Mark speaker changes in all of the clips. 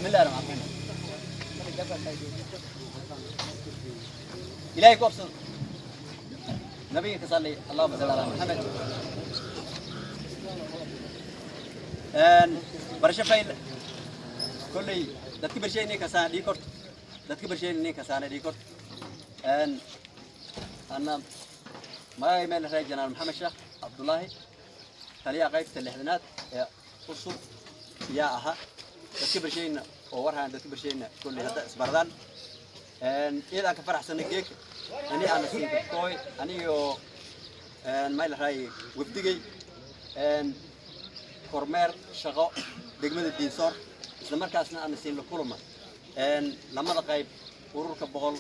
Speaker 1: بسم الله الرحمن الرحيم إلهي كوبس نبيك صلي اللهم صل على محمد برشا فايل كل دتك برشا إني كسان ديكورت دتك برشا إني كسان ديكورت أنا ما يمل رجال جنرال محمد شاه عبد الله تليا قيد الإحدانات أصول يا أها دتك برشا إن وورها دتك برشا إن كل هذا سبردان إذا كفر حسن الجيك أنا سيد كوي أنا يو ما يلهاي وبدقي كورمير شقاء دقمة الدين صار إذا مركزنا أنا سين لكلما لما رقيب ورك بقول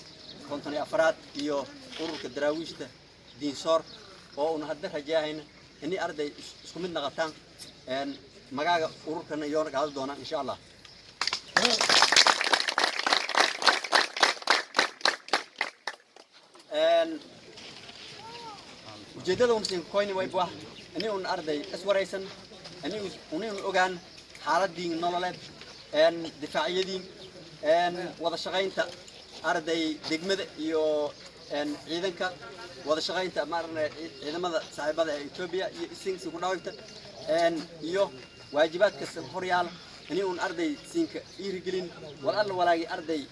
Speaker 1: كنتني أفراد يو ورك دراويشته دين صار ونهدر جاهين إني أرد سكمل نغتان مجا وركنا يورك هذا دونا إن شاء الله ujeedada uun siin koyni way buu ani uun arday iswaraysan ani uun ogaan xaaladii nololeed difaaciyadii wada shaqaynta arday degmada iyo ciidanka wada shaqaynta maarna ciidamada saaxiibada ee Itoobiya iyo isinka ku dhaawayta iyo waajibaadka horyaal ani uun arday siinka dhiirigelin walaagi arday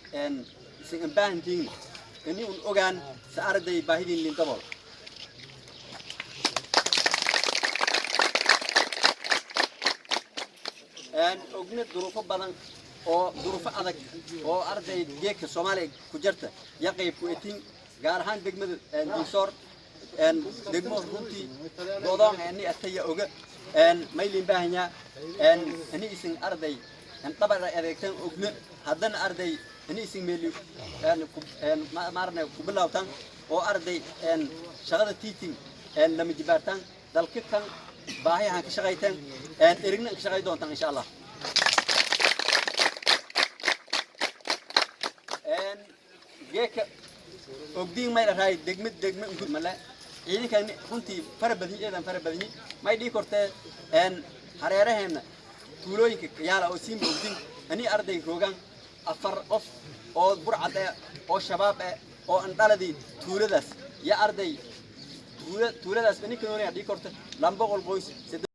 Speaker 1: siin baahantiin ani uun ogaan arday baahidin lin dabol ogna duruufo badan oo duruufo adag oo arday geeka Soomaaliya ku jirta yaqayb ku etin gaar ahaan degmada Dinsor degmo runtii doodon ani ataya oga maylin baahanya ani isin arday tabar adeegtan ogna haddana arday ani isin meeli maarna ku bilawtan oo arday shaqada teaching lama jibaartan dalka kan baahiyahan ka shaqaytan erigna ka shaqay doontan insha Allah geeka ogdiin may raay degmo guud mala ciidankan runtii farabadin may dhii kortee hareeraheena tuulooyinka yaala oo siin ogdiin ani arday roogan afar qof oo burcad oo shabaab oo andaladii tuuladaas ya arday tuuladaas ani kanooni dhii kortee lamba qol qoys